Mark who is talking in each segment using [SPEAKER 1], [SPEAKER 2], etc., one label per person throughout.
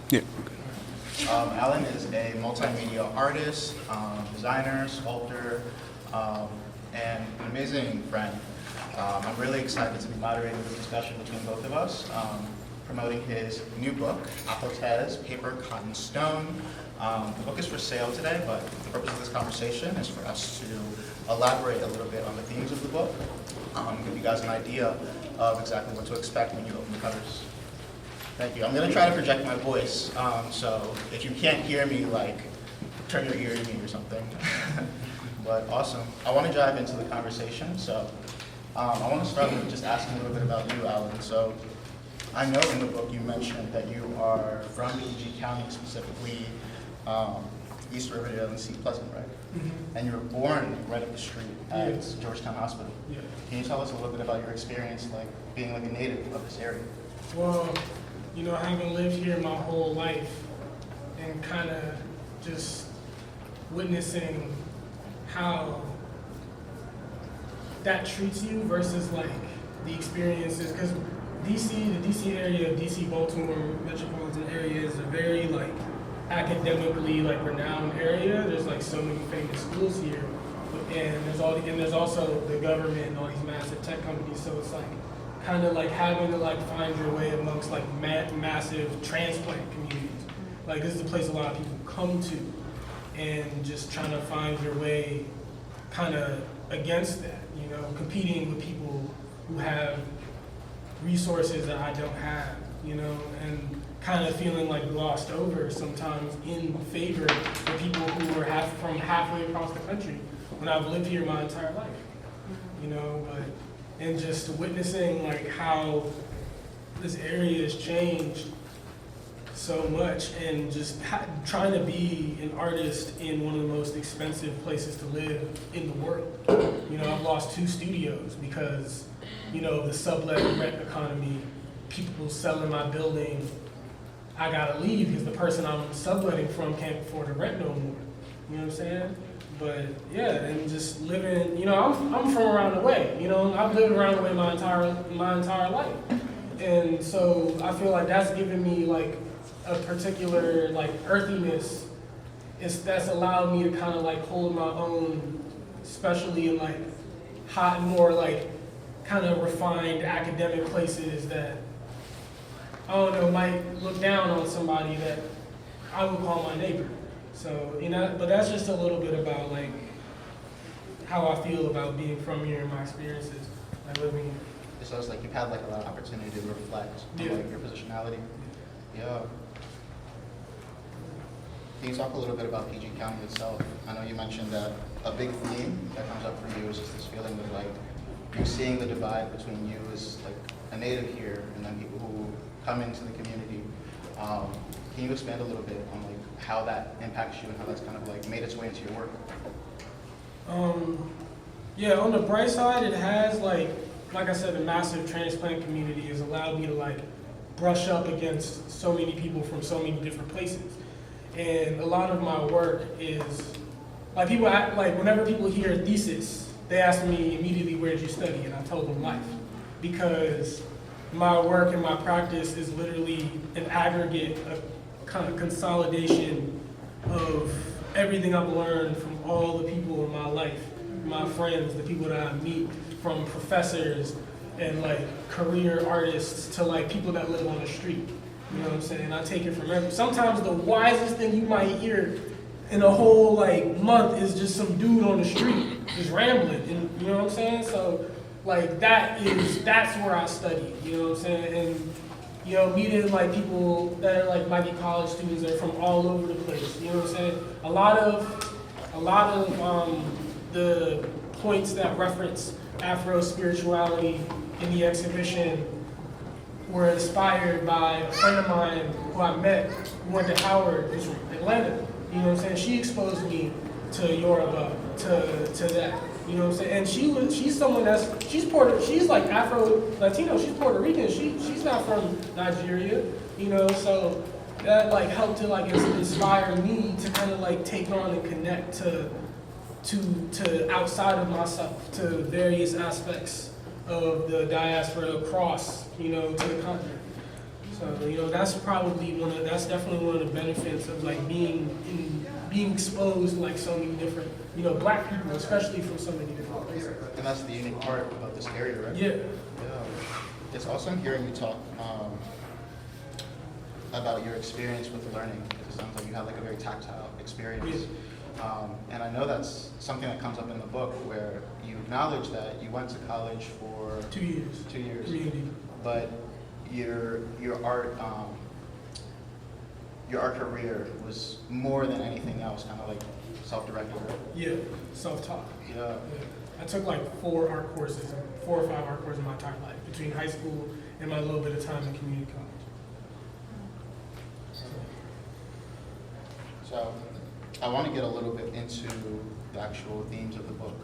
[SPEAKER 1] Yeah.
[SPEAKER 2] Alan is a multimedia artist, designer, sculptor, and an amazing friend. I'm really excited to be moderating this discussion between both of us, promoting his new book, Afotèz, Paper, Cotton, Stone. The book is for sale today, but the purpose of this conversation is for us to elaborate a little bit on the themes of the book, give you guys an idea of exactly what to expect when you open the covers. Thank you. I'm going to try to project my voice, so if you can't hear me, like, turn your ear to me or something. But awesome. I want to dive into the conversation, so I want to start with just asking a little bit about you, Alan. So I know in the book you mentioned that you are from PG County, specifically East Riverdale and Sea Pleasant, right? Mm-hmm. And you were born right up the street at Georgetown Hospital. Yeah. Can you tell us a little bit about your experience, like being like a native of this area?
[SPEAKER 3] Well, you know, having lived here my whole life and kind of just witnessing how that treats you versus like the experiences, because the DC area, DC Baltimore metropolitan area is a very like academically like renowned area. There's like so many famous schools here, and there's also the government and all these massive tech companies. So it's like kind of like having to like find your way amongst like massive transplant communities. Like this is a place a lot of people come to, and just trying to find your way kind of against that, you know, competing with people who have resources that I don't have, you know, and kind of feeling like glossed over sometimes in favor of people who are from halfway across the country when I've lived here my entire life, you know, and just witnessing like how this area has changed so much, and just trying to be an artist in one of the most expensive places to live in the world. You know, I've lost 2 studios because, you know, the sublet rent economy, people selling my building, I gotta leave because the person I'm subletting from can't afford to rent no more. You know what I'm saying? But yeah, and just living, you know, I'm from around the way, you know, I've lived around the way my entire life. And so I feel like that's given me like a particular like earthiness that's allowed me to kind of like hold my own, especially in like hot, more like kind of refined academic places that, I don't know, might look down on somebody that I would call my neighbor. So, you know, but that's just a little bit about like how I feel about being from here and my experiences, like living here.
[SPEAKER 2] So it's like you've had like a lot of opportunity to reflect on like your positionality. Yeah. Can you talk a little bit about PG County itself? I know you mentioned that a big theme that comes up for you is just this feeling of like you're seeing the divide between you as like a native here and then people who come into the community. Can you expand a little bit on like how that impacts you and how that's kind of like made its way into your work?
[SPEAKER 3] Yeah, on the bright side, it has like I said, the massive transplant community has allowed me to like brush up against so many people from so many different places. And a lot of my work is, like people act, like whenever people hear thesis, they ask me immediately, where did you study? And I told them life. Because my work and my practice is literally an aggregate, a kind of consolidation of everything I've learned from all the people in my life, my friends, the people that I meet, from professors and like career artists to like people that live on the street. You know what I'm saying? I take it from every. Sometimes the wisest thing you might hear in a whole like month is just some dude on the street just rambling. And you know what I'm saying? So like that's where I study. You know what I'm saying? And you know, meeting like people that are like might be college students that are from all over the place. You know what I'm saying? A lot of the points that reference Afro spirituality in the exhibition were inspired by a friend of mine who I met, who went to Howard, who's from Atlanta. You know what I'm saying? She exposed me to Yoruba, to that. You know what I'm saying? And she's someone she's like Afro-Latino, she's Puerto Rican, she's not from Nigeria, you know, so that like helped to like inspire me to kind of like take on and connect to outside of myself, to various aspects of the diaspora across, you know, to the continent. So, that's definitely one of the benefits of like being exposed to like so many different, black people, especially from so many different places.
[SPEAKER 2] And that's the unique part about this area, right?
[SPEAKER 3] Yeah.
[SPEAKER 2] Yeah. It's awesome hearing you talk about your experience with learning. It sounds like you had like a very tactile experience.
[SPEAKER 3] Yeah.
[SPEAKER 2] And I know that's something that comes up in the book where you acknowledge that you went to college for
[SPEAKER 3] 2 years.
[SPEAKER 2] 2 years.
[SPEAKER 3] Community.
[SPEAKER 2] But your art career was more than anything else, kind of like self-directed, right?
[SPEAKER 3] Yeah. Self-taught.
[SPEAKER 2] Yeah.
[SPEAKER 3] Yeah. I took like 4 or 5 art courses in my entire life, between high school and my little bit of time in community college.
[SPEAKER 2] So I want to get a little bit into the actual themes of the book.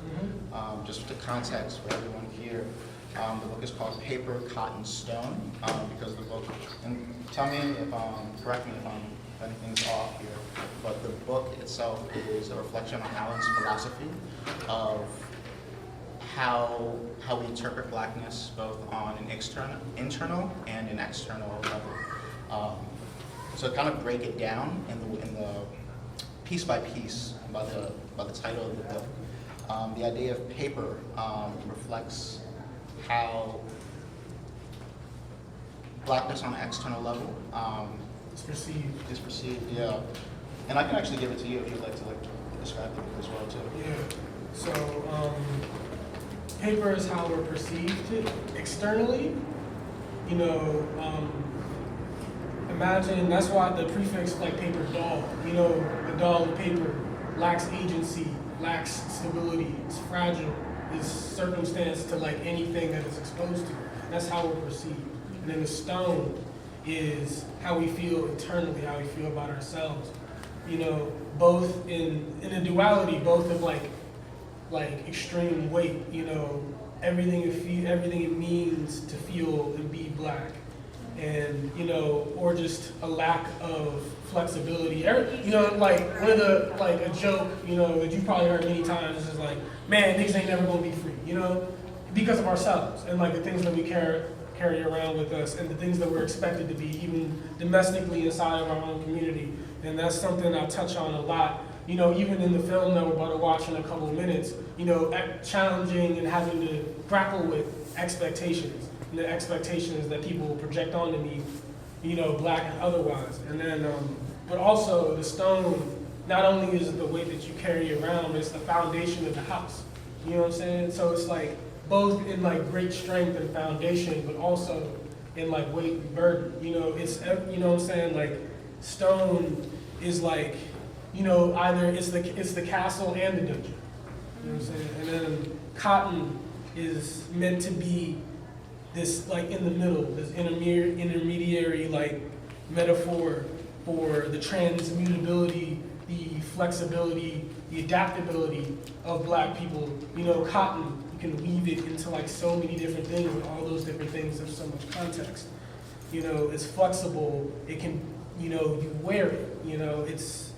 [SPEAKER 2] Just the context for everyone here. The book is called Paper, Cotton, Stone, because the book, and tell me if, correct me if anything's off here, but the book itself is a reflection on Allen's philosophy of how we interpret blackness both on an internal and an external level. So kind of break it down in the piece by piece by the title of the book. The idea of paper reflects how blackness on an external level
[SPEAKER 3] It's perceived.
[SPEAKER 2] is perceived. Yeah, and I can actually give it to you if you'd like to describe the book as well too.
[SPEAKER 3] Yeah. So paper is how we're perceived externally. Imagine that's why the prefix like paper doll. A doll of paper lacks agency, lacks stability, it's fragile, is circumstanced to like anything that it's exposed to. That's how we're perceived. And then the stone is how we feel internally, how we feel about ourselves. Both in a duality, both of like extreme weight. Everything it means to feel and be black, and or just a lack of flexibility. Like one of the a joke that you probably heard many times is just like, man, niggas ain't never gonna be free. Because of ourselves and like the things that we carry around with us and the things that we're expected to be, even domestically inside of our own community. And that's something I touch on a lot. Even in the film that we're about to watch in a couple of minutes, challenging and having to grapple with expectations. And the expectations that people project onto me, black and otherwise. And then, but also the stone, not only is it the weight that you carry around, but it's the foundation of the house. You know what I'm saying? So it's like both in like great strength and foundation, but also in like weight and burden. It's, what I'm saying? Like stone is like, either it's the castle and the dungeon. You know what I'm saying? And then cotton is meant to be this like in the middle, this intermediary like metaphor for the transmutability, the flexibility, the adaptability of black people. Cotton, you can weave it into like so many different things, and all those different things have so much context. It's flexible, it can, you wear it,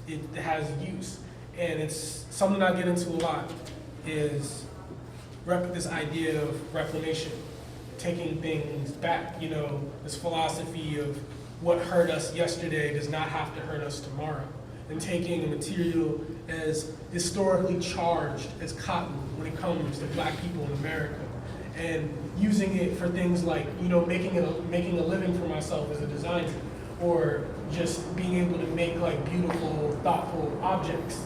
[SPEAKER 3] it has use. And it's something I get into a lot is this idea of reclamation, taking things back, this philosophy of what hurt us yesterday does not have to hurt us tomorrow. And taking a material as historically charged as cotton when it comes to black people in America, and using it for things like, making a living for myself as a designer, or just being able to make like beautiful, thoughtful objects,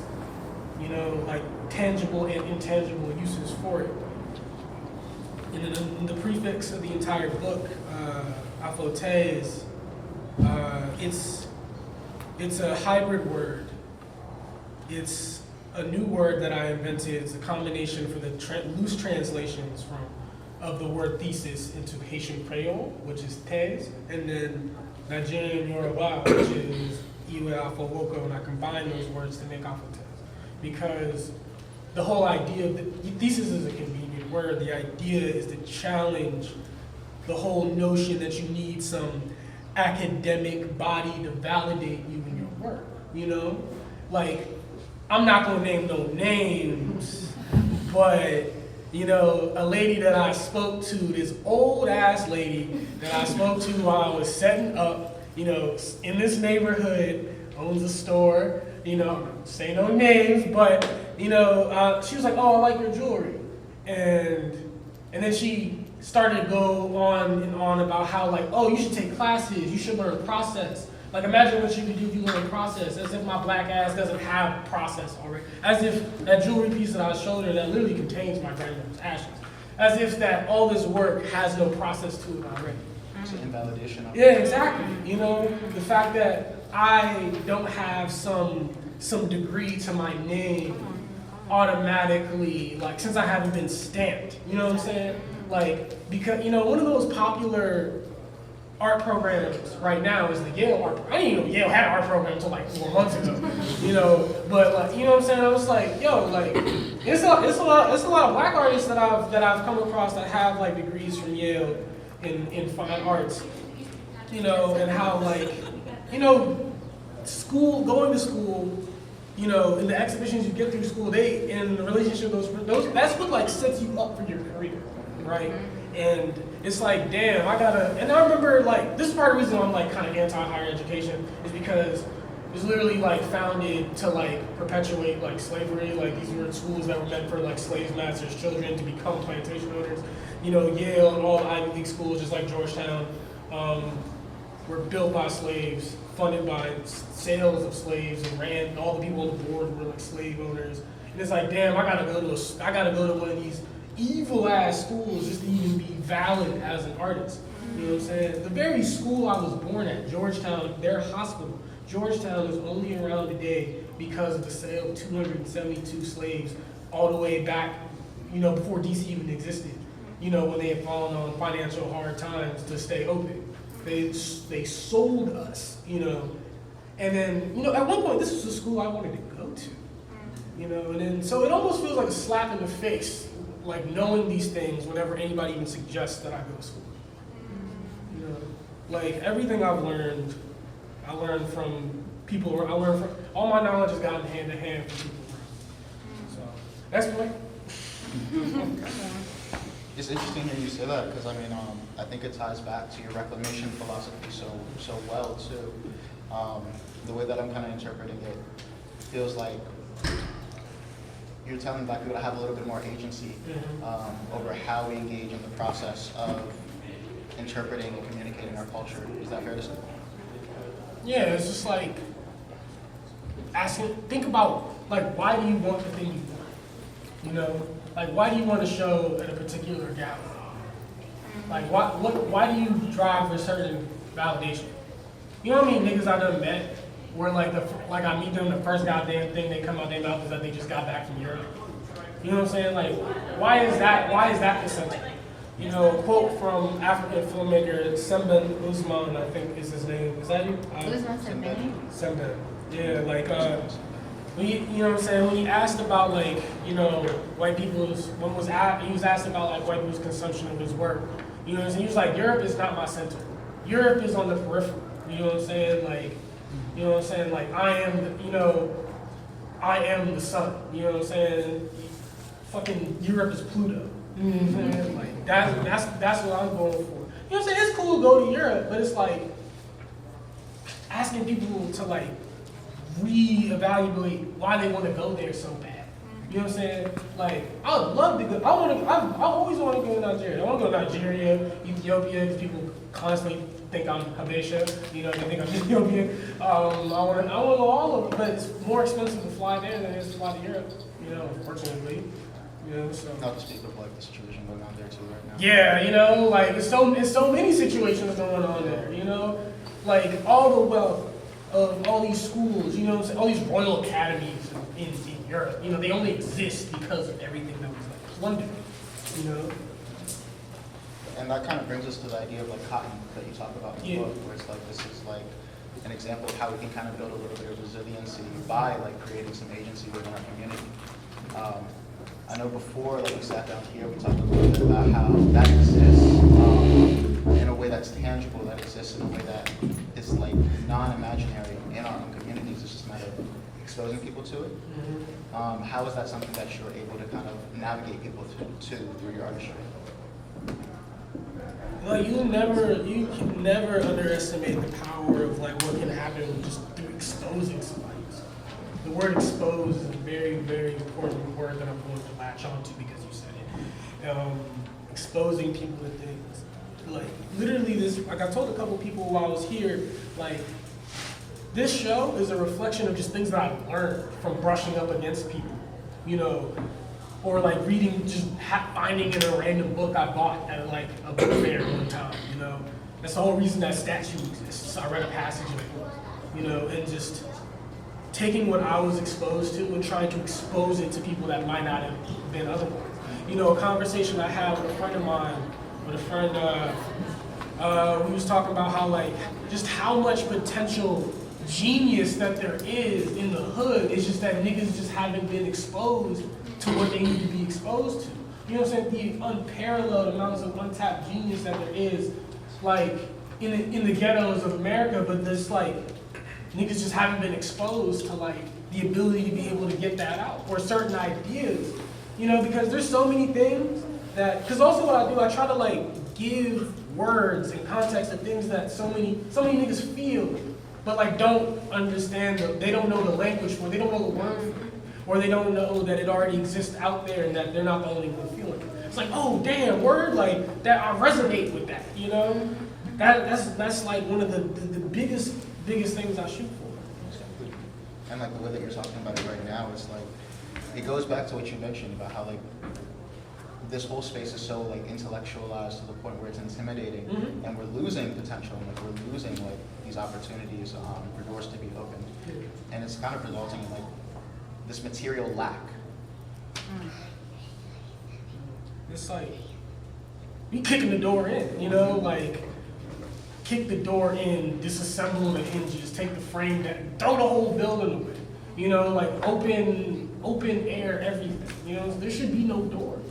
[SPEAKER 3] like tangible and intangible uses for it. And in the prefix of the entire book, Afotèz, it's a hybrid word. It's a new word that I invented. It's a combination for the loose translations of the word thesis into Haitian Creole, which is thèse, and then Nigerian Yoruba, which is afowoko, and I combine those words to make Afotèz. Because the whole idea of the thesis is a convenient word. The idea is to challenge the whole notion that you need some academic body to validate you in your work. Like, I'm not gonna name no names, but you know, a lady that I spoke to, this old ass lady that I spoke to while I was setting up, you know, in this neighborhood, owns a store, you know, say no names, but, you know, she was like, oh, I like your jewelry. And then she started to go on and on about how, like, oh, you should take classes, you should learn process. Like, imagine what you could do if you learn process, as if my black ass doesn't have process already. As if that jewelry piece that I showed her that literally contains my grandmother's ashes. As if that all this work has no process to it already.
[SPEAKER 2] It's an invalidation of
[SPEAKER 3] Yeah, exactly. You know, the fact that I don't have some degree to my name automatically, like, since I haven't been stamped, you know what I'm saying? Like, because, you know, one of those popular art programs right now is the Yale art. I didn't even know Yale had an art program until like 4 months ago, you know. But like, you know what I'm saying? I was like, yo, like, it's a lot of black artists that I've come across that have like degrees from Yale in fine arts, you know, and how like, you know, going to school, you know, in the exhibitions you get through school, they in the relationship those that's what like sets you up for your career, right? And it's like, damn, and I remember, like, this is part of the reason I'm, like, kind of anti-higher education, is because it's literally, like, founded to, like, perpetuate, like, slavery. Like, these were schools that were meant for, like, slave masters' children to become plantation owners. You know, Yale and all the Ivy League schools, just like Georgetown, were built by slaves, funded by sales of slaves, and all the people on the board were, like, slave owners. And it's like, damn, I gotta go to one of these evil ass schools just to even be valid as an artist. You know what I'm saying? The very school I was born at, Georgetown, their hospital, Georgetown is only around today because of the sale of 272 slaves all the way back, you know, before DC even existed. You know, when they had fallen on financial hard times to stay open. They sold us, you know. And then, you know, at one point this was the school I wanted to go to. You know, and then so it almost feels like a slap in the face, like knowing these things whenever anybody even suggests that I go to school. You know, like everything I've learned, I learned from people. All my knowledge has gotten hand to hand from people around. So that's my.
[SPEAKER 2] It's interesting hearing you say that because I mean I think it ties back to your reclamation philosophy so well too. The way that I'm kind of interpreting it feels like you're telling black people to have a little bit more agency over how we engage in the process of interpreting and communicating our culture. Is that fair to say?
[SPEAKER 3] Yeah, it's just like think about, like, why do you want the thing you want? You know, like, why do you want to show at a particular gallery? Like, why do you drive for certain validation? You know what I mean? Niggas I done met where like I meet them, the first goddamn thing they come out their mouth is that they just got back from Europe. You know what I'm saying? Like, why is that the center? You know, a quote from African filmmaker Semben Usman, I think is his name. Is that you? Semben. Yeah, like you know what I'm saying? When he asked about, like, you know, he was asked about like white people's consumption of his work. You know what I'm saying? He was like, Europe is not my center. Europe is on the periphery. You know what I'm saying? Like, you know what I'm saying? Like, I am the sun. You know what I'm saying? Fucking Europe is Pluto. You know what I'm saying? Like, that's what I'm going for. You know what I'm saying? It's cool to go to Europe, but it's like asking people to like reevaluate why they want to go there so bad. You know what I'm saying? Like, I would love to go. I always want to go to Nigeria. I want to go to Nigeria, Ethiopia, because people constantly think I'm Habesha. You know, they think I'm Ethiopian. I want to go all over, but it's more expensive to fly there than it is to fly to Europe. You know, unfortunately. You know, so.
[SPEAKER 2] Not to speak of like the situation going on there too right now.
[SPEAKER 3] Yeah, you know, like it's so many situations going on there. You know, like all the wealth of all these schools. You know what I'm saying? All these royal academies in Europe. You know, they only exist because of everything that was like plundered. You know.
[SPEAKER 2] And that kind of brings us to the idea of like cotton that you talk about in the book, where it's like this is like an example of how we can kind of build a little bit of resiliency by like creating some agency within our community. I know before, like we sat down here, we talked a little bit about how that exists in a way that's tangible, that exists in a way that is like non-imaginary in our own communities. It's just a matter of exposing people to it. How is that something that you're able to kind of navigate people to through your artistry?
[SPEAKER 3] Like you can never underestimate the power of like what can happen just through exposing somebody. The word expose is a very, very important word that I'm going to latch onto because you said it. Exposing people to things. Like literally this, like I told a couple people while I was here, like this show is a reflection of just things that I've learned from brushing up against people, you know, or like reading, just finding in a random book I bought at like a book fair one time, you know. That's the whole reason that statue exists. So I read a passage in a book, you know, and just taking what I was exposed to and trying to expose it to people that might not have been otherwise. You know, a conversation I had with a friend of mine, we was talking about how like, just how much potential genius that there is in the hood. It's just that niggas just haven't been exposed to what they need to be exposed to. You know what I'm saying? The unparalleled amounts of untapped genius that there is, like, in the ghettos of America, but there's like, niggas just haven't been exposed to like the ability to be able to get that out, or certain ideas, you know, because there's so many things that, because also what I do, I try to like give words and context to things that so many niggas feel, but like don't understand, they don't know the language for, they don't know the word for it, or they don't know that it already exists out there and that they're not the only one feeling it. It's like, oh damn, word, like that, I resonate with that, you know? That's like one of the biggest things I shoot for.
[SPEAKER 2] And like the way that you're talking about it right now, it's like, it goes back to what you mentioned about how like this whole space is so like intellectualized to the point where it's intimidating, and we're losing potential, and like we're losing like these opportunities for doors to be opened, and it's kind of resulting in like this material lack.
[SPEAKER 3] It's like we kicking the door in, you know, like kick the door in, disassemble the hinges, take the frame down, throw the whole building away, you know, like open air everything, you know, there should be no doors.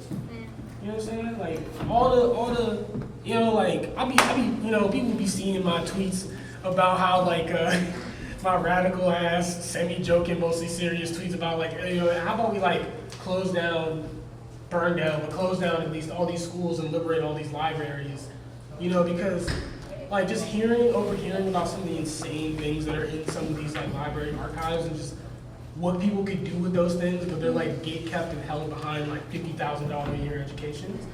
[SPEAKER 3] You know what I'm saying? Like all the, you know, like I be, you know, people be seeing my tweets about how like my radical ass, semi-joking, mostly serious tweets about like, you know, how about we like close down, burn down, but close down at least all these schools and liberate all these libraries, you know, because like just overhearing about some of the insane things that are in some of these like library archives and just what people could do with those things, but they're like gate kept and held behind like $50,000 a year educations.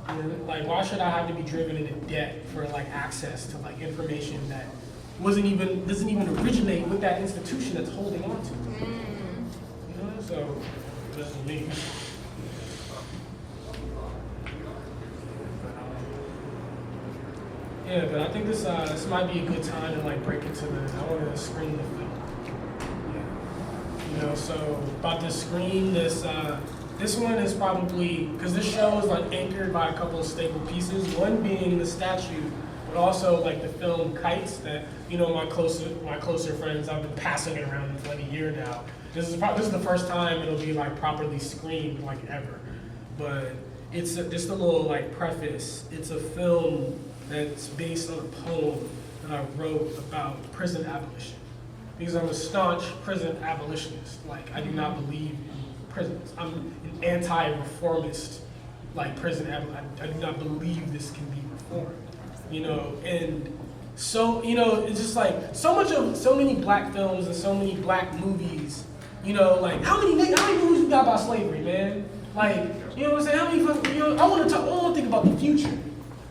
[SPEAKER 3] And like, why should I have to be driven into debt for like access to like information that doesn't even originate with that institution that's holding on to it? You know, so that's me. Yeah, but I think this might be a good time to like break into I want to screen the film. You know, so about to screen this one is probably, because this show is like anchored by a couple of staple pieces, one being the statue, but also like the film Kites that, you know, my closer friends, I've been passing it around for like a year now. This is the first time it'll be like properly screened like ever. But it's just a little like preface. It's a film that's based on a poem that I wrote about prison abolition. Because I'm a staunch prison abolitionist. Like, I do not believe in prisons. I'm an anti-reformist, like prison abolitionist. I do not believe this can be reformed, you know? And so, you know, it's just like, so many black films and so many black movies, you know, like, how many movies we got about slavery, man? Like, you know what I'm saying? You know, I want to think about the future.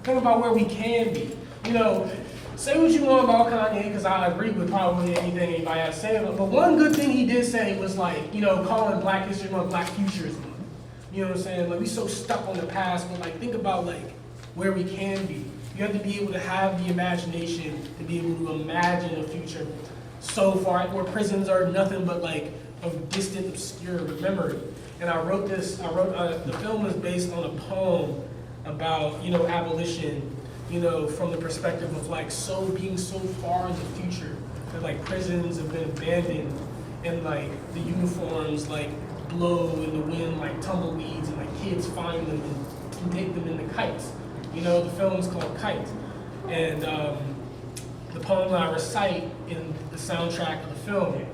[SPEAKER 3] Think about where we can be, you know? Say what you want about Kanye, because I agree with probably anything anybody has to say. But one good thing he did say was like, you know, calling Black History Month Black Futures Month. You know what I'm saying? Like, we so stuck on the past, but like, think about like where we can be. You have to be able to have the imagination to be able to imagine a future so far where prisons are nothing but like a distant, obscure memory. And the film is based on a poem about, you know, abolition, you know, from the perspective of like being so far in the future that like prisons have been abandoned and like the uniforms like blow in the wind like tumbleweeds and like kids find them and take them into kites. You know, the film's called Kite. And the poem that I recite in the soundtrack of the film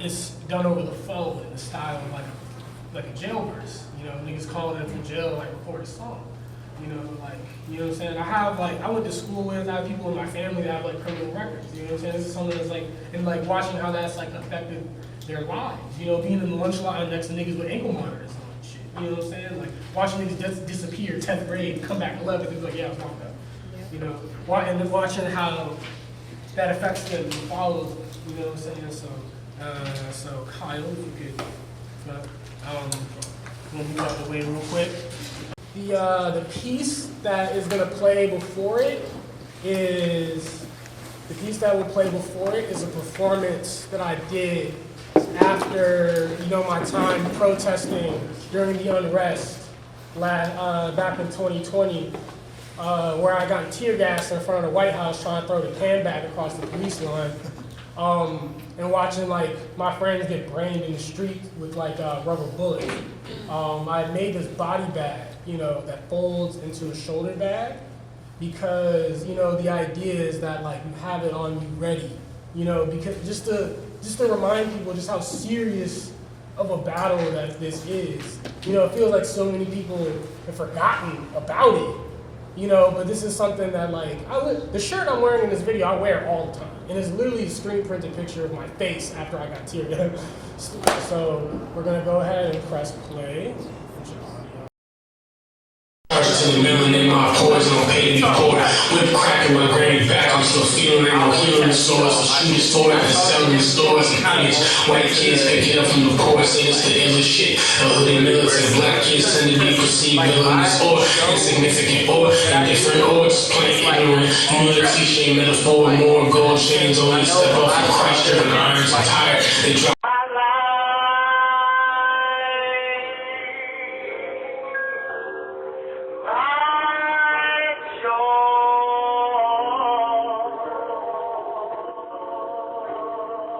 [SPEAKER 3] it's done over the phone in the style of like a jail verse. You know, niggas calling in from jail to like record a song. You know, like, you know what I'm saying? I went to school with, I have people in my family that have like criminal records. You know what I'm saying? This is something that's like, and like watching how that's like affected their lives. You know, being in the lunch line next to niggas with ankle monitors on and shit. You know what I'm saying? Like watching niggas disappear 10th grade, come back 11th, and be like, yeah, I was locked up. You know, and then watching how that affects them and follows them. You know what I'm saying? So Kyle, if you could, we'll move out the way real quick. The piece that is going to play before it is a performance that I did after, you know, my time protesting during the unrest back in 2020, where I got tear gas in front of the White House trying to throw the can bag across the police line, and watching like my friends get brained in the street with like rubber bullets. I had made this body bag, you know, that folds into a shoulder bag, because, you know, the idea is that like you have it on you ready, you know, because just to remind people just how serious of a battle that this is. You know, it feels like so many people have forgotten about it, you know, but this is something that like, the shirt I'm wearing in this video, I wear all the time. And it's literally a screen printed picture of my face after I got tear gas. So we're gonna go ahead and press play.
[SPEAKER 1] In the middle and my poison on pay to court. Whip cracking my granny back. I'm still feeling it. No healing the stores. The shooters store and selling the stores and pennies. White kids pick it up from the chorus. And it's the illest shit. The hood and militant. Black kids tend to be perceived villainous or insignificant or indifferent or just plain ignorant. You know the cliche metaphor. More gold chains on each step off of Christ driven irons. I'm tired. They drop.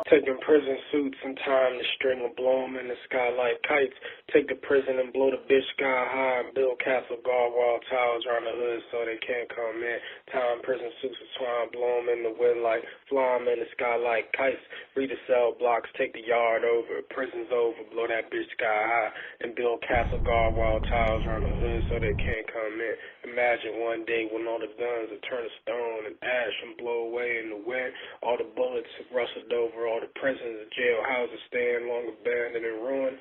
[SPEAKER 4] Taking prison suits and time to string them, blow them in the sky like kites. Take the prison and blow the bitch sky high and build castle guard wall towers around the hood so they can't come in. Time prison suits with twine, blow them in the wind like fly them in the sky like kites. Read the cell blocks, take the yard over, prison's over, blow that bitch sky high and build castle guard wall towers around the hood so they can't come in. Imagine one day when all the guns will turn to stone and ash and blow away in the wind. All the bullets have rustled over, all the prisons and jail houses stand long abandoned and ruined.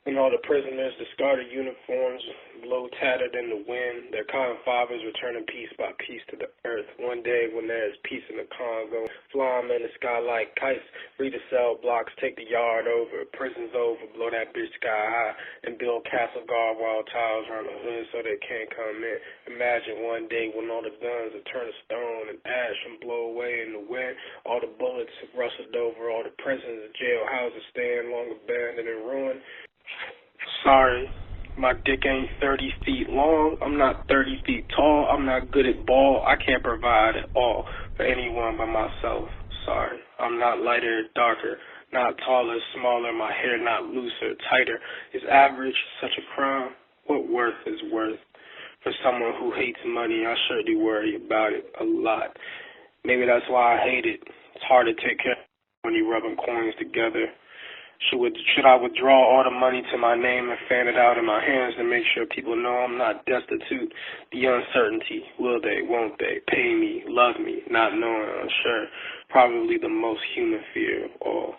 [SPEAKER 4] And all the prisoners, discarded uniforms, blow tattered in the wind. Their kind fathers returning piece by piece to the earth. One day when there is peace in the Congo, fly them in the sky like kites. Read the cell blocks, take the yard over, prison's over, blow that bitch sky high, and build castle guard wall towers around the hood so they can't come in. Imagine one day when all the guns will turn to stone and ash and blow away in the wind. All the bullets have rustled over, all the prisons and jail houses stand long abandoned and ruined. Sorry, my dick ain't 30 feet long. I'm not 30 feet tall. I'm not good at ball. I can't provide at all for anyone but myself. Sorry, I'm not lighter or darker, not taller, smaller, my hair not looser, tighter. Is average such a crime? What worth is worth? For someone who hates money, I surely worry about it a lot. Maybe that's why I hate it. It's hard to take care of when you're rubbing coins together. Should I withdraw all the money to my name and fan it out in my hands to make sure people know I'm not destitute? The uncertainty, will they, won't they, pay me, love me, not knowing, unsure, probably the most human fear of all.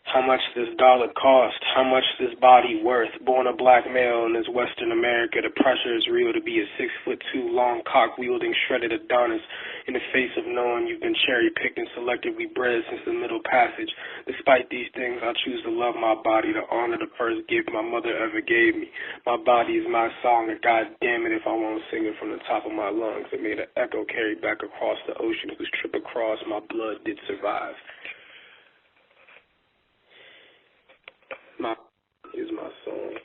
[SPEAKER 4] How much this dollar cost? How much this body worth? Born a black male in this Western America, the pressure is real to be a 6'2" long cock-wielding shredded Adonis in the face of knowing you've been cherry-picked and selectively bred since the Middle Passage. Despite these things, I choose to love my body, to honor the first gift my mother ever gave me. My body is my song, and God damn it if I won't sing it from the top of my lungs. It made an echo carry back across the ocean whose trip across my blood did survive. My is my song.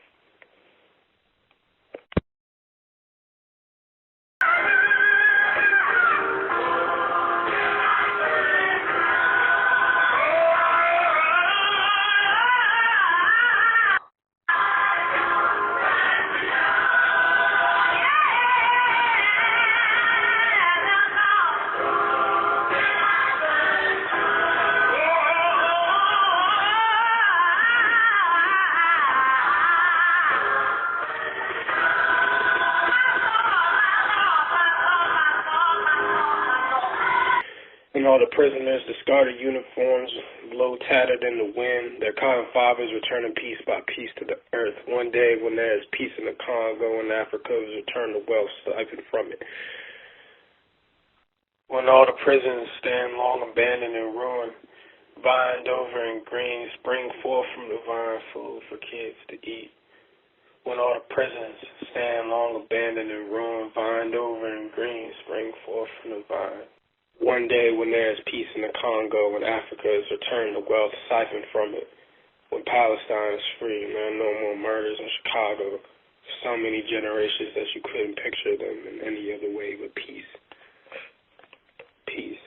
[SPEAKER 4] the prisoners, discarded uniforms, blow tattered in the wind, their cotton fibers returning piece by piece to the earth. One day when there is peace in the Congo and Africa is returned to wealth siphoned from it. When all the prisons stand long abandoned and ruined, vined over and green, spring forth from the vine, food for kids to eat. When all the prisons stand long abandoned and ruined, vined over and green, spring forth from the vine. One day when there is peace in the Congo, when Africa is returned to wealth siphoned from it, when Palestine is free, and there are no more murders in Chicago, so many generations that you couldn't picture them in any other way but peace. Peace.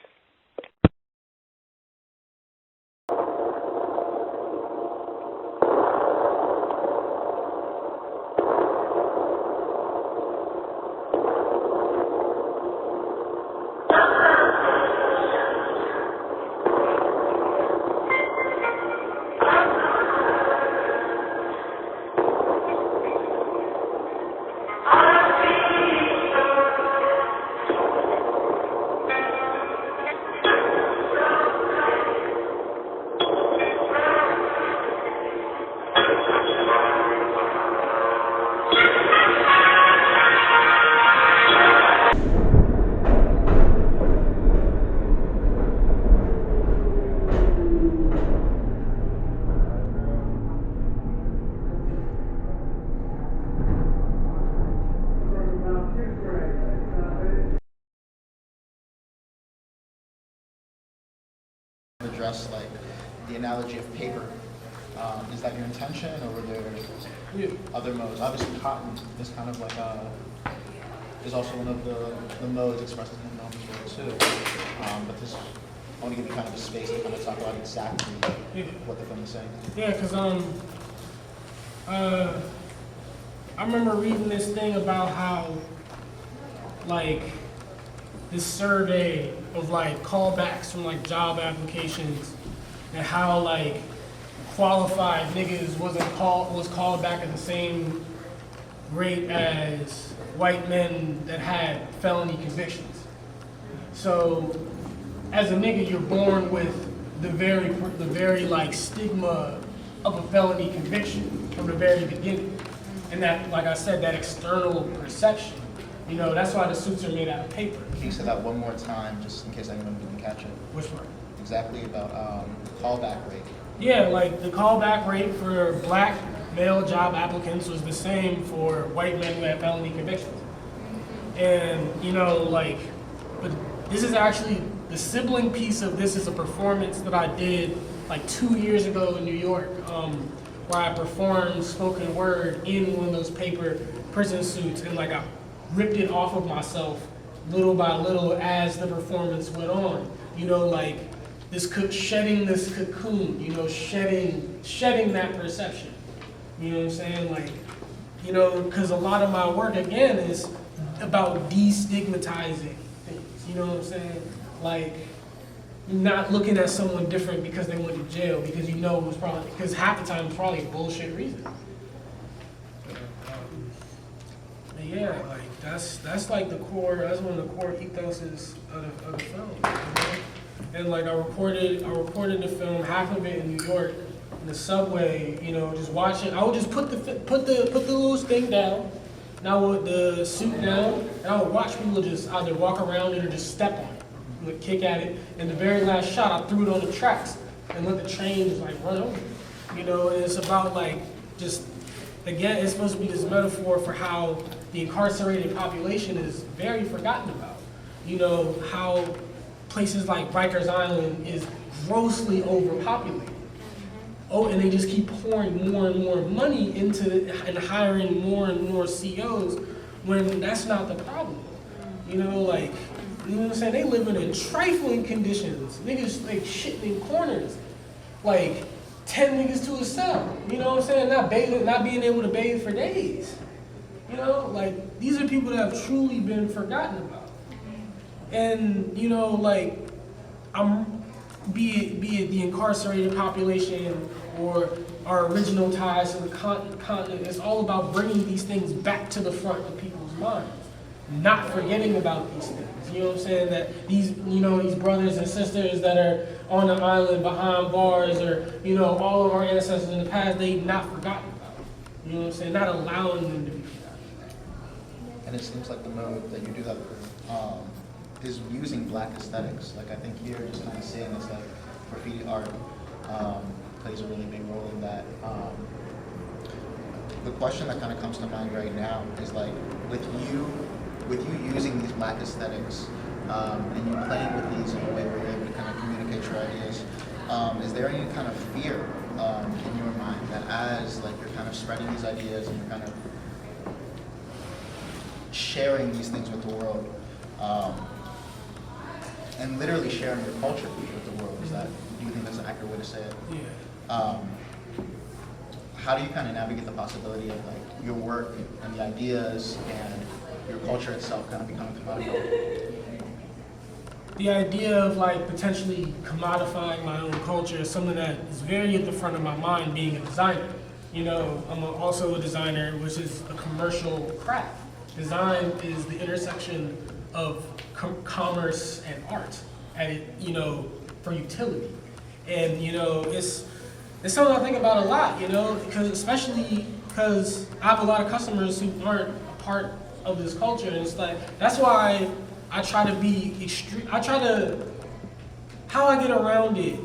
[SPEAKER 2] Address like the analogy of paper. Is that your intention, or were there other modes? Obviously, cotton is kind of like is also one of the modes expressed in the film as well too. But this, I want to give you kind of a space to kind of talk about exactly what the film is saying.
[SPEAKER 3] Yeah, because I remember reading this thing about how like this survey of like callbacks from like job applications and how like qualified niggas was called back at the same rate as white men that had felony convictions. So as a nigga, you're born with the very like stigma of a felony conviction from the very beginning. And that, like I said, that external perception. You know, that's why the suits are made out of paper.
[SPEAKER 2] Can you say that one more time, just in case anyone didn't catch it?
[SPEAKER 3] Which part?
[SPEAKER 2] Exactly about the callback rate.
[SPEAKER 3] Yeah, like the callback rate for black male job applicants was the same for white men who had felony convictions. And, you know, like, but this is actually, the sibling piece of this is a performance that I did like 2 years ago in New York, where I performed spoken word in one of those paper prison suits, and like I ripped it off of myself little by little as the performance went on. You know, like shedding this cocoon, you know, shedding that perception. You know what I'm saying? Like, you know, because a lot of my work, again, is about destigmatizing things. You know what I'm saying? Like, not looking at someone different because they went to jail, because you know it was probably, because half the time it's probably a bullshit reason. But yeah, like that's like the core. That's one of the core ethoses of the film. You know? And like I recorded the film, half of it in New York, in the subway. You know, just watching. I would just put the little thing down, and I would the suit down, and I would watch people just either walk around it or just step on it, like kick at it. And the very last shot, I threw it on the tracks and let the train just like run over. You know, and it's about like just, again, it's supposed to be this metaphor for how the incarcerated population is very forgotten about. You know, how places like Rikers Island is grossly overpopulated. Oh, and they just keep pouring more and more money into and hiring more and more COs when that's not the problem. You know, like, you know what I'm saying? They living in trifling conditions. Niggas like shitting in corners. Like 10 niggas to a cell. You know what I'm saying? Not being able to bathe for days. You know, like these are people that have truly been forgotten about. And, you know, like be it the incarcerated population or our original ties to the continent, it's all about bringing these things back to the front of people's minds. not forgetting about these things. You know what I'm saying? That these, these brothers and sisters that are on the island behind bars, or, all of our ancestors in the past, they've not forgotten about it. You know what I'm saying? Not allowing them to be forgotten.
[SPEAKER 2] And it seems like the mode that you do that is using black aesthetics. Like I think here, just kind of seeing this like graffiti art plays a really big role in that. The question that kind of comes to mind right now is like, with you using these black aesthetics and you playing with these in a way where you're able to kind of communicate your ideas, is there any kind of fear in your mind that as like you're kind of spreading these ideas and you're kind of sharing these things with the world, and literally sharing your culture with the world, do you think that's an accurate way to say it?
[SPEAKER 3] Yeah.
[SPEAKER 2] How do you kind of navigate the possibility of like your work and the ideas and your culture itself kind of becoming commodified?
[SPEAKER 3] The idea of like potentially commodifying my own culture is something that is very at the front of my mind, being a designer. I'm also a designer, which is a commercial craft. Design is the intersection of commerce and art, and for utility. And it's something I think about a lot, because I have a lot of customers who aren't a part of this culture, and it's like, that's why I try to be extreme. How I get around it,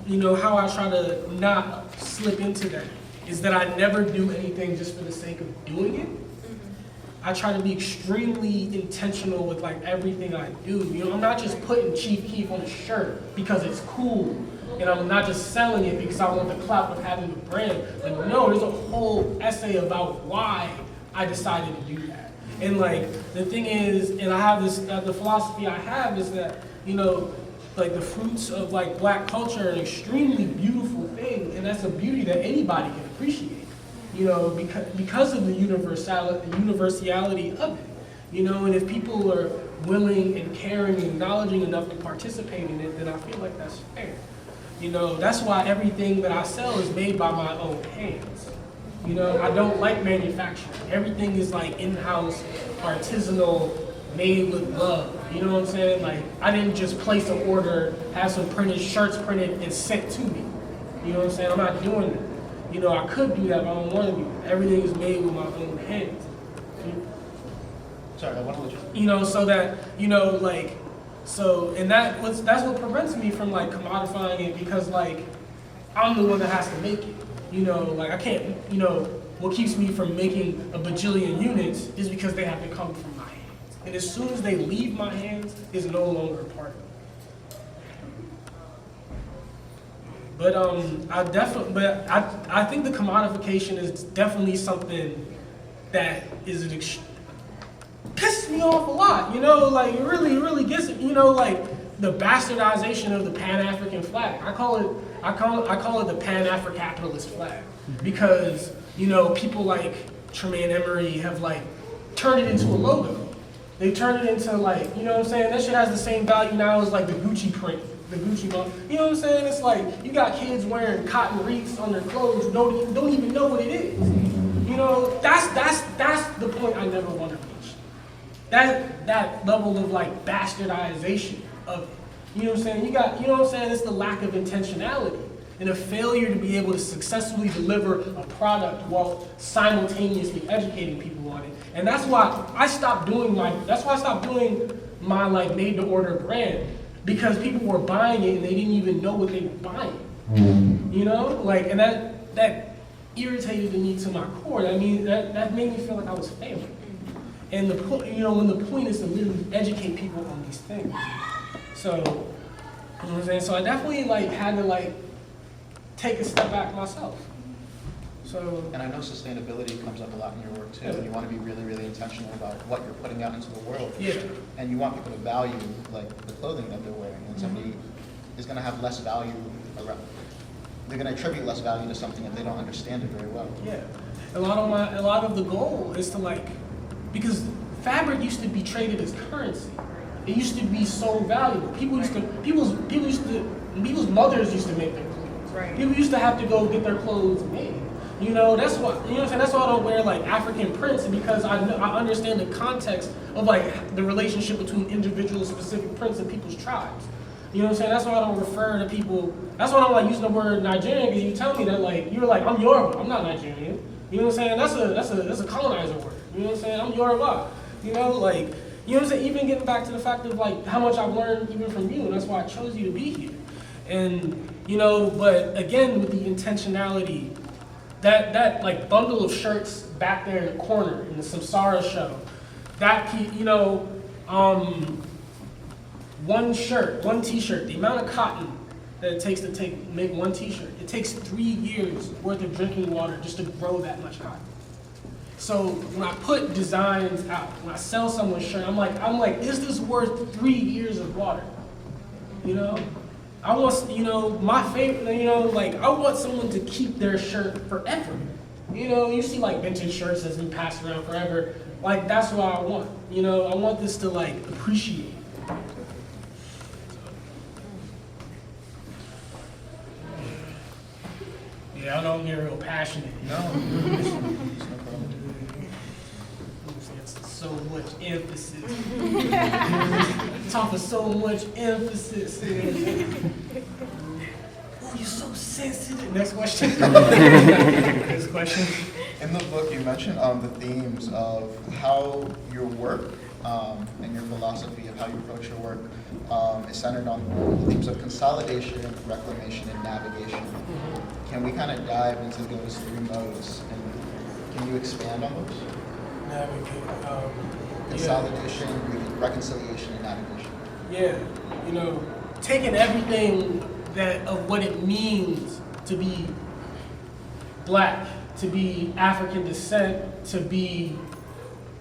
[SPEAKER 3] how I try to not slip into that, is that I never do anything just for the sake of doing it. I try to be extremely intentional with like everything I do. I'm not just putting Chief Keef on a shirt because it's cool, and I'm not just selling it because I want the clout of having the brand. Like, no, there's a whole essay about why I decided to do that. And like the thing is, and I have this, the philosophy I have is that, like the fruits of like black culture are an extremely beautiful thing, and that's a beauty that anybody can appreciate. Because of the universality of it, and if people are willing and caring and acknowledging enough to participate in it, then I feel like that's fair. That's why everything that I sell is made by my own hands. I don't like manufacturing. Everything is like in-house, artisanal, made with love. You know what I'm saying? Like, I didn't just place an order, have some shirts printed and sent to me. You know what I'm saying? I'm not doing that. I could do that, but I don't want to do that. Everything is made with my own hands.
[SPEAKER 2] Sorry, I want to let you.
[SPEAKER 3] So that, and that's what prevents me from like commodifying it, because like I'm the one that has to make it. I can't, what keeps me from making a bajillion units is because they have to come from my hands. And as soon as they leave my hands, it's no longer a part of me. But I think the commodification is definitely something that is pisses me off a lot. Like it really gets it. Like the bastardization of the Pan-African flag. I call it the Pan-Afro-Capitalist flag, because people like Tremaine Emory have like turned it into a logo. They turned it into like, what I'm saying? That shit has the same value now as like the Gucci print. The Gucci model. You know what I'm saying? It's like you got kids wearing cotton wreaths on their clothes who don't even know what it is. That's the point I never want to reach. That level of like bastardization of it. You know what I'm saying? You know what I'm saying? It's the lack of intentionality and a failure to be able to successfully deliver a product while simultaneously educating people on it. And that's why I stopped doing my like made to order brand. Because people were buying it and they didn't even know what they were buying. And that irritated me to my core. That made me feel like I was failing. And the point, when the point is to literally educate people on these things. So, you know what I'm saying? So I definitely like had to like take a step back myself. So,
[SPEAKER 2] and I know sustainability comes up a lot in your work too, and you want to be really, really intentional about what you're putting out into the world.
[SPEAKER 3] Yeah.
[SPEAKER 2] And you want people to value like the clothing that they're wearing, and somebody is going to have less value around. They're going to attribute less value to something if they don't understand it very well.
[SPEAKER 3] Yeah. A lot of the goal is to like, because fabric used to be traded as currency. It used to be so valuable. People's mothers used to make their clothes.
[SPEAKER 5] Right.
[SPEAKER 3] People used to have to go get their clothes made. You know, that's why, you know what I'm saying? That's why I don't wear like African prints, because I understand the context of like the relationship between individual specific prints and people's tribes. You know what I'm saying? That's why I don't refer to people, that's why I don't like using the word Nigerian, because you tell me that like, you're like, I'm Yoruba, I'm not Nigerian. You know what I'm saying? That's a colonizer word. You know what I'm saying? I'm Yoruba. You know, like, you know what I'm saying? Even getting back to the fact of like how much I've learned even from you, and that's why I chose you to be here. And, you know, but again, with the intentionality, that like bundle of shirts back there in the corner in the SAMSARA show, that, you know, one shirt, one t-shirt, the amount of cotton that it takes to make one t-shirt, it takes 3 years worth of drinking water just to grow that much cotton. So when I put designs out, when I sell someone's shirt, I'm like, is this worth 3 years of water? You know? I want, you know, my favorite, you know, like, I want someone to keep their shirt forever. You know, you see like vintage shirts that's been passed around forever. Like, that's what I want. You know, I want this to like appreciate. Yeah, I know I'm getting real passionate.
[SPEAKER 2] No.
[SPEAKER 3] So much emphasis. Talking so much emphasis. Oh, you're so sensitive. Next question. Next question.
[SPEAKER 2] In the book, you mentioned the themes of how your work and your philosophy of how you approach your work is centered on the themes of consolidation, reclamation, and navigation. Can we kind of dive into those 3 modes, and can you expand on those?
[SPEAKER 3] Navigate.
[SPEAKER 2] Consolidation, reconciliation, and navigation.
[SPEAKER 3] Yeah, you know, taking everything that of what it means to be black, to be African descent, to be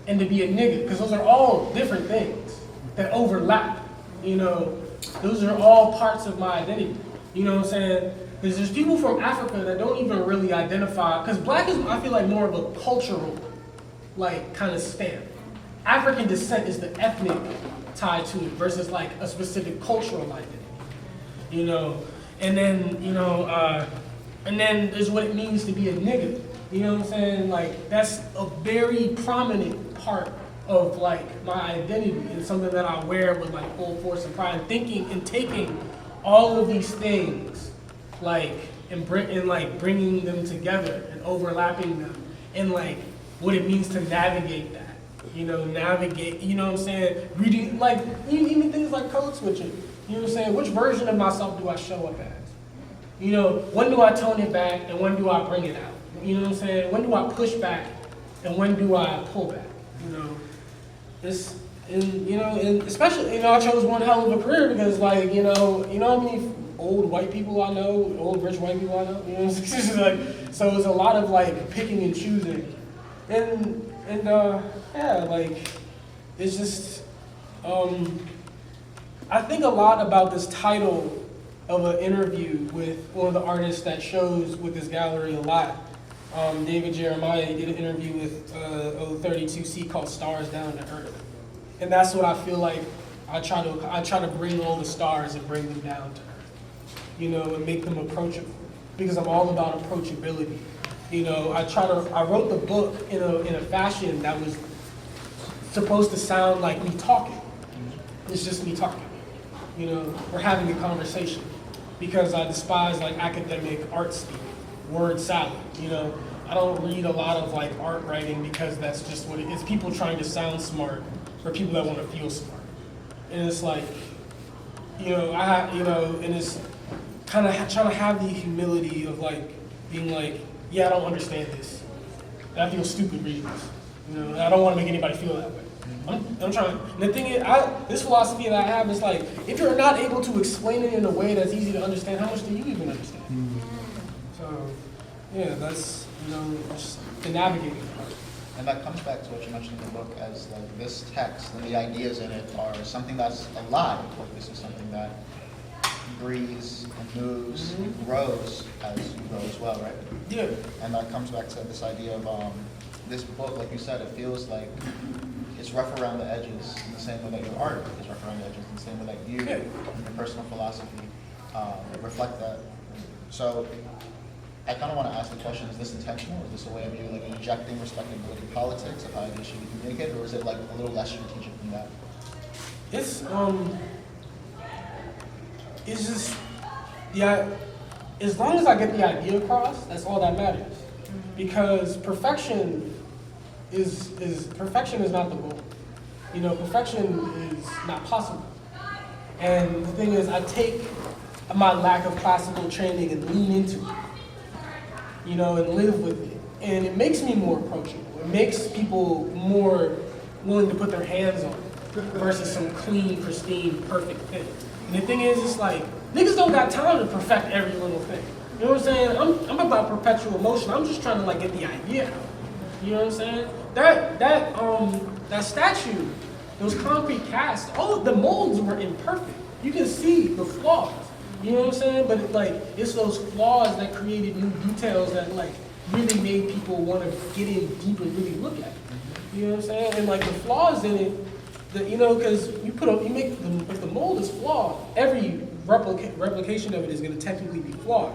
[SPEAKER 3] a nigga, because those are all different things that overlap. You know, those are all parts of my identity. You know what I'm saying? Because there's people from Africa that don't even really identify, because black is, I feel like, more of a cultural, like, kind of stamp. African descent is the ethnic tie to it versus like a specific cultural identity. You know, and then, you know, and then there's what it means to be a nigga. You know what I'm saying? Like, that's a very prominent part of like my identity, and something that I wear with like full force and pride, and thinking and taking all of these things, like, and like bringing them together and overlapping them, and like what it means to navigate that. You know, you know what I'm saying? Reading, like, even things like code switching. You know what I'm saying? Which version of myself do I show up as? You know, when do I tone it back and when do I bring it out? You know what I'm saying? When do I push back and when do I pull back? You know, and especially, you know, I chose one hell of a career because, like, you know how many old white people I know, old rich white people I know? You know what I'm saying? Like, so it's a lot of like picking and choosing. And yeah, like, it's just, I think a lot about this title of an interview with one of the artists that shows with this gallery a lot. David Jeremiah, he did an interview with 32C called Stars Down to Earth. And that's what I feel like I try to bring all the stars and bring them down to earth, you know, and make them approachable, because I'm all about approachability. You know, I wrote the book in a fashion that was supposed to sound like me talking. It's just me talking. You know, we're having a conversation, because I despise like academic art speak, word salad. You know, I don't read a lot of like art writing because that's just what it is. People trying to sound smart for people that want to feel smart. And it's like, you know, and it's kind of trying to have the humility of like being like, yeah, I don't understand this. I feel stupid reading this. You know, I don't want to make anybody feel that way. I'm trying. And the thing is, this philosophy that I have is like, if you're not able to explain it in a way that's easy to understand, how much do you even understand? So, yeah, that's, you know, just the navigating part.
[SPEAKER 2] And that comes back to what you mentioned in the book as like this text and the ideas in it are something that's alive. Like, this is something that breathes and moves and grows as you grow as well, right?
[SPEAKER 3] Yeah.
[SPEAKER 2] And that comes back to this idea of this book, like you said, it feels like it's rough around the edges in the same way that your art is rough around the edges, in the same way that you and your personal philosophy reflect that. So I kind of want to ask the question, is this intentional? Is this a way of you like injecting respectability politics of how ideas should be communicated, or is it like a little less strategic than that?
[SPEAKER 3] It's just, yeah, as long as I get the idea across, that's all that matters. Because perfection is not the goal. You know, perfection is not possible. And the thing is, I take my lack of classical training and lean into it, you know, and live with it. And it makes me more approachable. It makes people more willing to put their hands on it versus some clean, pristine, perfect thing. And the thing is, it's like, niggas don't got time to perfect every little thing. You know what I'm saying? I'm about perpetual motion. I'm just trying to like get the idea out. You know what I'm saying? That statue, those concrete casts, all of the molds were imperfect. You can see the flaws. You know what I'm saying? But it's those flaws that created new details that like really made people want to get in deep and really look at it. You know what I'm saying? And like the flaws in it, you know, because if the mold is flawed, every replication of it is going to technically be flawed.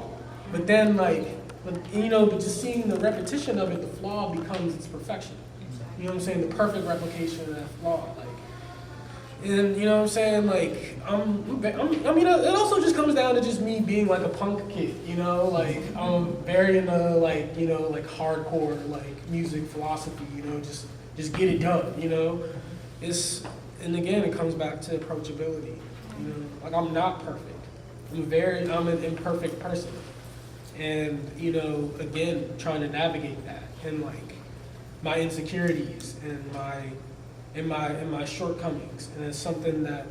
[SPEAKER 3] But then but just seeing the repetition of it, the flaw becomes its perfection. You know what I'm saying? The perfect replication of that flaw. And you know what I'm saying? It also just comes down to just me being like a punk kid, you know? Like, I'm very into hardcore, music philosophy, you know? Just get it done, you know? And again, it comes back to approachability, you know? Like, I'm not perfect. I'm an imperfect person. And, you know, again, trying to navigate that and my insecurities and my shortcomings. And it's something that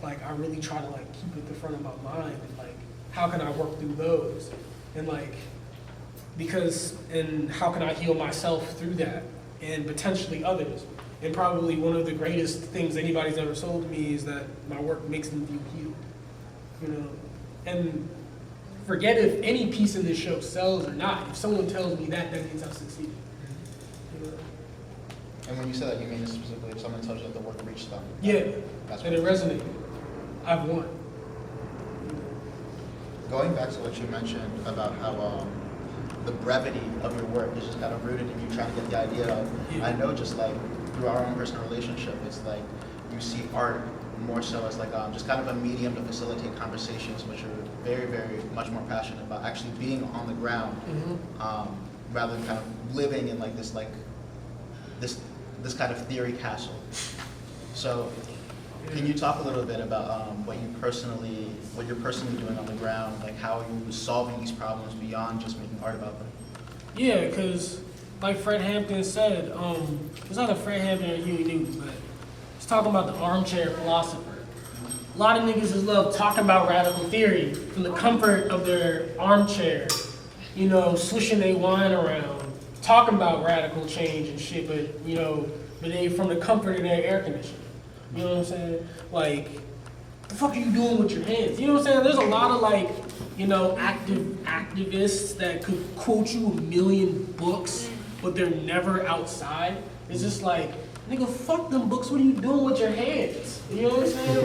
[SPEAKER 3] I really try to keep at the front of my mind and how can I work through those? And and how can I heal myself through that and potentially others? And probably one of the greatest things anybody's ever sold to me is that my work makes them feel healed, you know? And forget if any piece of this show sells or not. If someone tells me that means I've succeeded. You know?
[SPEAKER 2] And when you say that, you mean specifically if someone tells you that the work reached them?
[SPEAKER 3] Yeah,
[SPEAKER 2] that's
[SPEAKER 3] and it resonated. I've won.
[SPEAKER 2] Going back to what you mentioned about how the brevity of your work is just kind of rooted in you trying to get the idea out.
[SPEAKER 3] Yeah.
[SPEAKER 2] I know just through our own personal relationship, it's you see art more so as just kind of a medium to facilitate conversations, which are very, very much more passionate about actually being on the ground, rather than kind of living in this kind of theory castle. So, can you talk a little bit about what you're personally doing on the ground, how you're solving these problems beyond just making art about them?
[SPEAKER 3] Yeah, because like Fred Hampton said, it's either Fred Hampton or Huey Newton, but he's talking about the armchair philosopher. A lot of niggas just love talking about radical theory from the comfort of their armchair, you know, swishing their wine around, talking about radical change and shit, but they from the comfort of their air conditioning. You know what I'm saying? The fuck are you doing with your hands? You know what I'm saying? There's a lot of activists that could quote you 1,000,000 books, but they're never outside. It's just nigga, fuck them books. What are you doing with your hands? You know what I'm saying?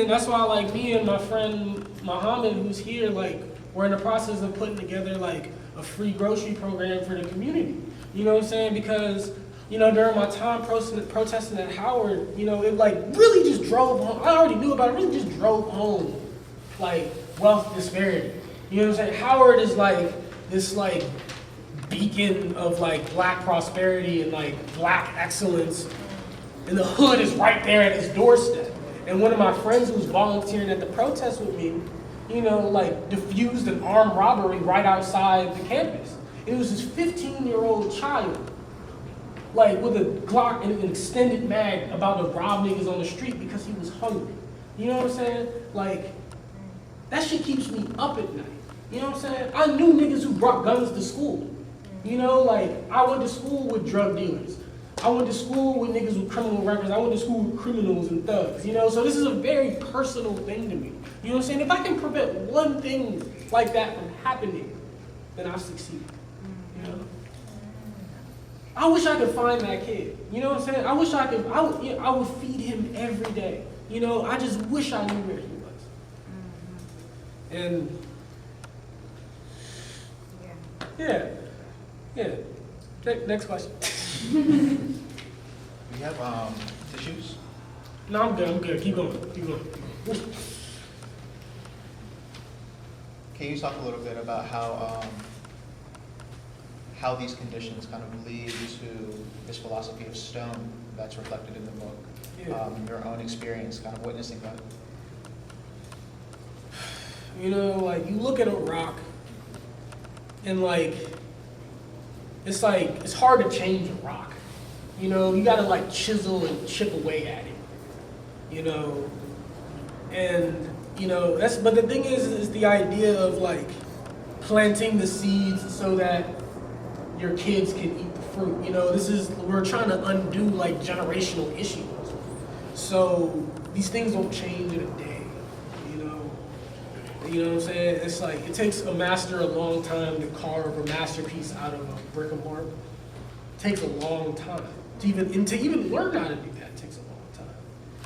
[SPEAKER 3] That's why me and my friend Muhammad, who's here, we're in the process of putting together a free grocery program for the community. You know what I'm saying? Because during my time protesting at Howard, it really just drove home. I already knew about it. Really just drove home wealth disparity. You know what I'm saying? Howard is this beacon of black prosperity and black excellence, and the hood is right there at his doorstep. And one of my friends who was volunteering at the protest with me, diffused an armed robbery right outside the campus. It was this 15-year-old child, with a Glock and an extended mag, about to rob niggas on the street because he was hungry. You know what I'm saying? That shit keeps me up at night. You know what I'm saying? I knew niggas who brought guns to school. I went to school with drug dealers. I went to school with niggas with criminal records. I went to school with criminals and thugs, so this is a very personal thing to me. You know what I'm saying? If I can prevent one thing like that from happening, then I've succeeded, you know? I wish I could find that kid, you know what I'm saying? I wish I could, I would feed him every day. I just wish I knew where he was. And Yeah. Yeah. Next question.
[SPEAKER 2] We have tissues.
[SPEAKER 3] No, I'm good. Keep going.
[SPEAKER 2] Can you talk a little bit about how these conditions kind of lead to this philosophy of stone that's reflected in the book?
[SPEAKER 3] Yeah.
[SPEAKER 2] Your own experience, kind of witnessing that.
[SPEAKER 3] You know, like you look at a rock, and it's hard to change a rock. You know, you gotta like chisel and chip away at it. You know, and you know but the thing is the idea of like planting the seeds so that your kids can eat the fruit. You know, we're trying to undo like generational issues. So these things don't change in a day. You know what I'm saying? It's like it takes a master a long time to carve a masterpiece out of a brick and mortar. It takes a long time to even learn how to do that. It takes a long time.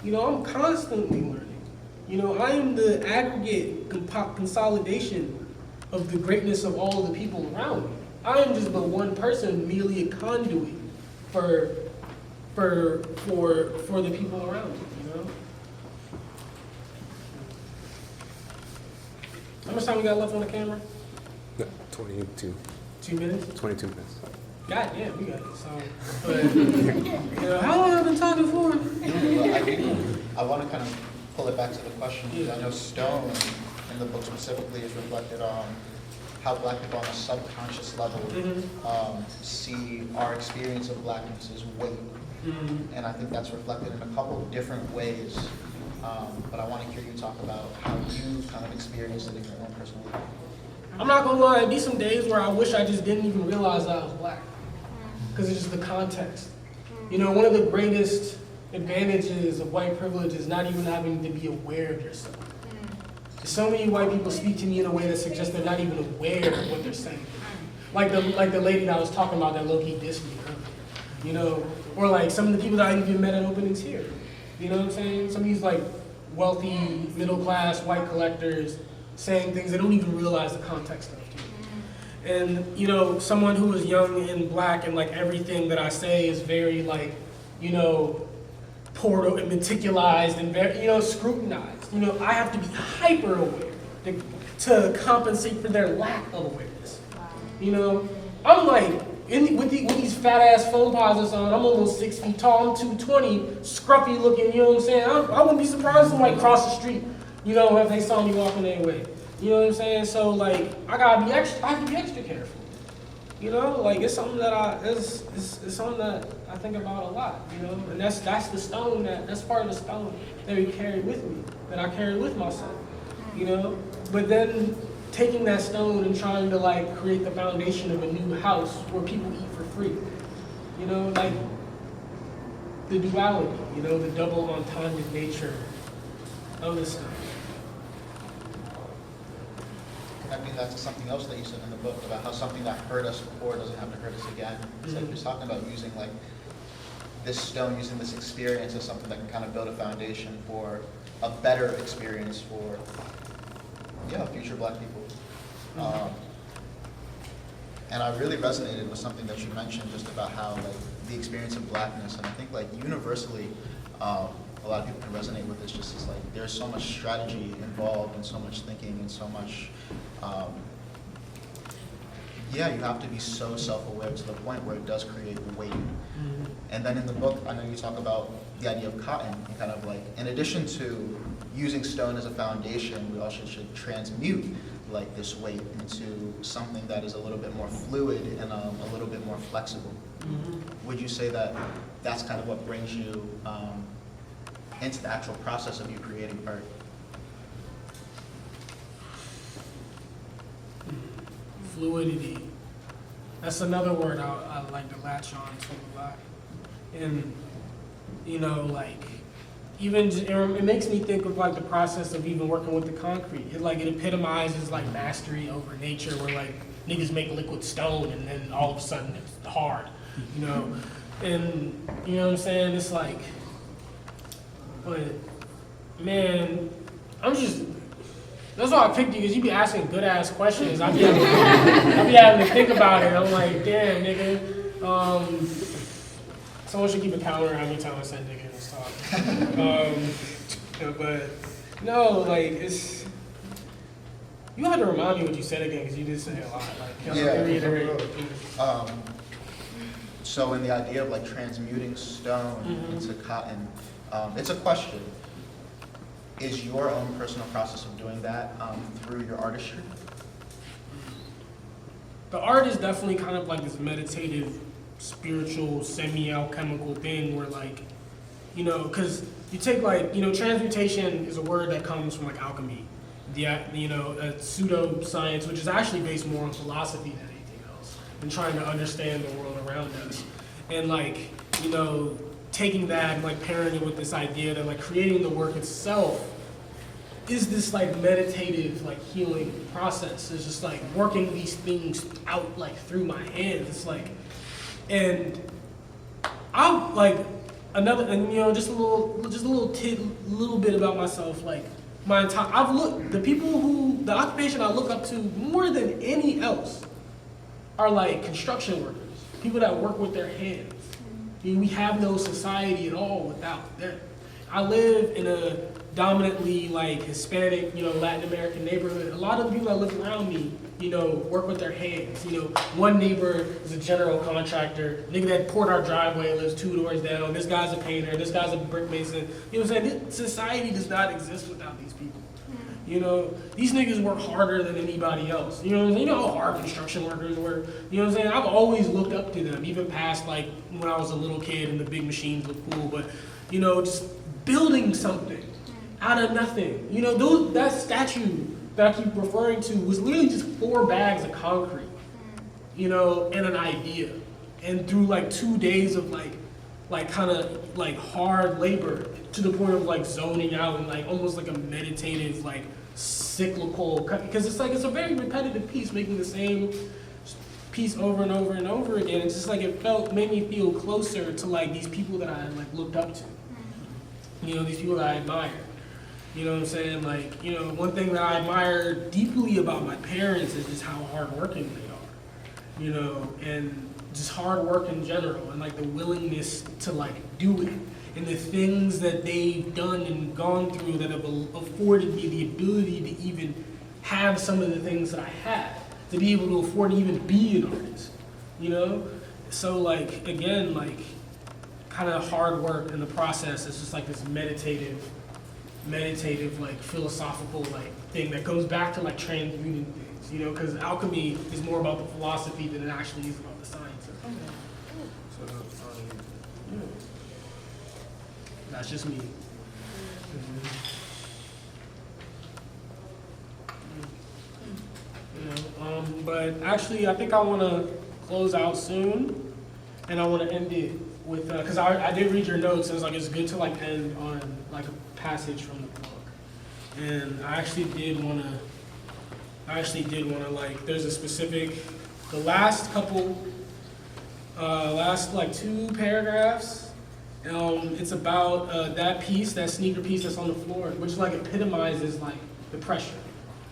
[SPEAKER 3] You know, I'm constantly learning. You know, I am the aggregate consolidation of the greatness of all of the people around me. I am just but one person, merely a conduit for the people around me. You know. How much time we got left on the camera?
[SPEAKER 5] 22.
[SPEAKER 3] 2 minutes?
[SPEAKER 5] 22 minutes.
[SPEAKER 3] God damn, we got it. So, but, you know, how long have I been talking for?
[SPEAKER 2] I want to kind of pull it back to the question.
[SPEAKER 3] Yeah.
[SPEAKER 2] I know stone in the book specifically is reflected on how Black people on a subconscious level see our experience of Blackness as weight. And I think that's reflected in a couple of different ways. But I want to hear you talk about how you kind of experienced it in your own personal life.
[SPEAKER 3] I'm not gonna lie, there'd be some days where I wish I just didn't even realize that I was Black. Because it's just the context. You know, one of the greatest advantages of white privilege is not even having to be aware of yourself. So many white people speak to me in a way that suggests they're not even aware of what they're saying. Like the lady that I was talking about that low-key dissed me earlier. You know, or like some of the people that I even met at openings here. You know what I'm saying? Some of these like wealthy, middle-class white collectors saying things they don't even realize the context of. And you know, someone who is young and Black and like everything that I say is very like, you know, poured and meticulized and very, you know, scrutinized. You know, I have to be hyper aware to compensate for their lack of awareness. You know, I'm like, with these fat ass phone posits on, I'm almost 6 feet tall, I'm 220, scruffy looking, you know what I'm saying? I wouldn't be surprised if somebody crossed the street, you know, if they saw me walking their way. You know what I'm saying? So like, I have to be extra careful. You know, like it's something that it's something that I think about a lot, you know? And that's the stone that's part of the stone that we carry with me, that I carry with myself, you know? But then taking that stone and trying to like create the foundation of a new house where people eat for free. You know, like the duality, you know, the double entendre nature of the stone.
[SPEAKER 2] Connecting that to something else that you said in the book about how something that hurt us before doesn't have to hurt us again. It's like you're talking about using like this stone, using this experience as something that can kind of build a foundation for a better experience for future Black people. And I really resonated with something that you mentioned just about how like the experience of Blackness, and I think like universally a lot of people can resonate with this, just as like there's so much strategy involved and so much thinking and so much you have to be so self-aware to the point where it does create weight. And then in the book, I know you talk about the idea of cotton, and kind of like, in addition to using stone as a foundation, we also should transmute like this weight into something that is a little bit more fluid and a little bit more flexible. Would you say that that's kind of what brings you into the actual process of you creating art?
[SPEAKER 3] Fluidity. That's another word I like to latch on to a lot. And, you know, like, even it makes me think of like the process of even working with the concrete. It epitomizes like mastery over nature, where like niggas make liquid stone and then all of a sudden it's hard, you know? And, you know what I'm saying? It's like, but man, That's why I picked you, because you be asking good ass questions. I be having to think about it. I'm like, damn, nigga. Someone should keep a counter every time I say nigga in this talk. But no, like it's. You have to remind me what you said again, because you did say a lot. Like, can I reiterate?
[SPEAKER 2] So in the idea of like transmuting stone into cotton, it's a question. Is your own personal process of doing that through your artistry?
[SPEAKER 3] The art is definitely kind of like this meditative, spiritual, semi-alchemical thing where like, you know, because you take like, you know, transmutation is a word that comes from like alchemy, you know, a pseudo-science, which is actually based more on philosophy than anything else, and trying to understand the world around us. And like, you know, taking that and like pairing it with this idea that like creating the work itself is this like meditative like healing process. It's just like working these things out like through my hands. It's like, and I'm like another, and you know, just a little bit about myself. Like my entire, the occupation I look up to more than any else are like construction workers, people that work with their hands. I mean, we have no society at all without them. I live in a dominantly like Hispanic, you know, Latin American neighborhood. A lot of the people that live around me, you know, work with their hands. You know, one neighbor is a general contractor. Nigga that poured our driveway lives 2 doors down. This guy's a painter. This guy's a brick mason. You know what I'm saying? This society does not exist without these people. You know, these niggas work harder than anybody else. You know what I'm saying? You know how hard construction workers work. You know what I'm saying? I've always looked up to them, even past like when I was a little kid and the big machines looked cool. But, you know, just building something out of nothing. You know, that statue that I keep referring to was literally just 4 bags of concrete, you know, and an idea. And through like 2 days of like kind of like hard labor to the point of like zoning out and like almost like a meditative, like cyclical, because it's like, it's a very repetitive piece, making the same piece over and over and over again. It's just like made me feel closer to like these people that I like looked up to. You know, these people that I admire. You know what I'm saying? Like, you know, one thing that I admire deeply about my parents is just how hardworking they are. You know, and just hard work in general, and like the willingness to like do it, and the things that they've done and gone through that have afforded me the ability to even have some of the things that I had, to be able to afford to even be an artist. You know? So like, again, like kind of hard work in the process is just like this meditative, like philosophical like thing that goes back to like transmuting things, you know, because alchemy is more about the philosophy than it actually is about the science. So, yeah. That's just me. You know, but actually, I think I want to close out soon, and I want to end it with because I did read your notes, and it's like it's good to like end on like a passage from the book, and I actually did want to like there's a specific the last like 2 paragraphs. It's about that sneaker piece that's on the floor, which like epitomizes like the pressure.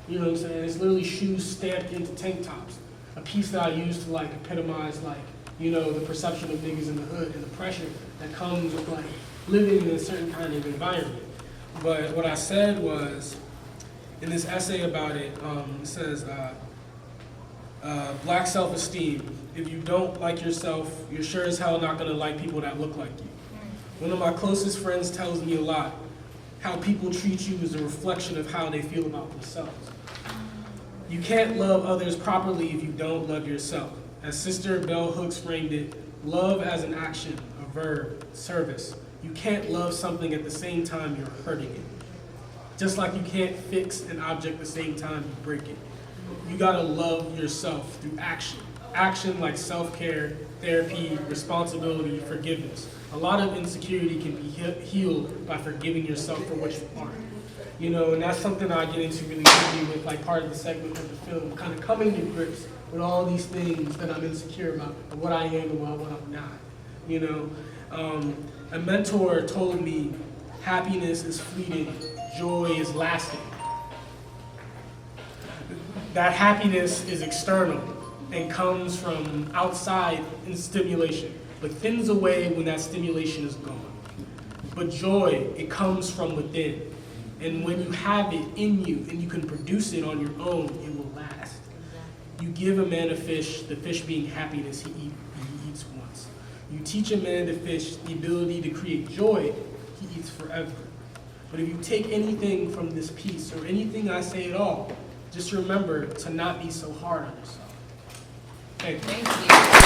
[SPEAKER 3] You know what I'm saying? It's literally shoes stamped into tank tops. A piece that I use to like epitomize like, you know, the perception of niggas in the hood and the pressure that comes with like living in a certain kind of environment. But what I said was, in this essay about it, it says, black self-esteem. If you don't like yourself, you're sure as hell not gonna like people that look like you. One of my closest friends tells me a lot. How people treat you is a reflection of how they feel about themselves. You can't love others properly if you don't love yourself. As Sister Bell Hooks framed it, love as an action, a verb, service. You can't love something at the same time you're hurting it. Just like you can't fix an object at the same time you break it. You gotta love yourself through action. Action like self-care, therapy, responsibility, forgiveness. A lot of insecurity can be healed by forgiving yourself for what you aren't. You know, and that's something I get into really deeply with like part of the segment of the film, kind of coming to grips with all these things that I'm insecure about, and what I am and what I'm not. You know, a mentor told me happiness is fleeting, joy is lasting. that happiness is external and comes from outside in stimulation, but thins away when that stimulation is gone. But joy, it comes from within. And when you have it in you and you can produce it on your own, it will last. You give a man a fish, the fish being happiness, he eats once. You teach a man to fish the ability to create joy, he eats forever. But if you take anything from this piece or anything I say at all, just remember to not be so hard on yourself. Thank you.
[SPEAKER 6] Thank you.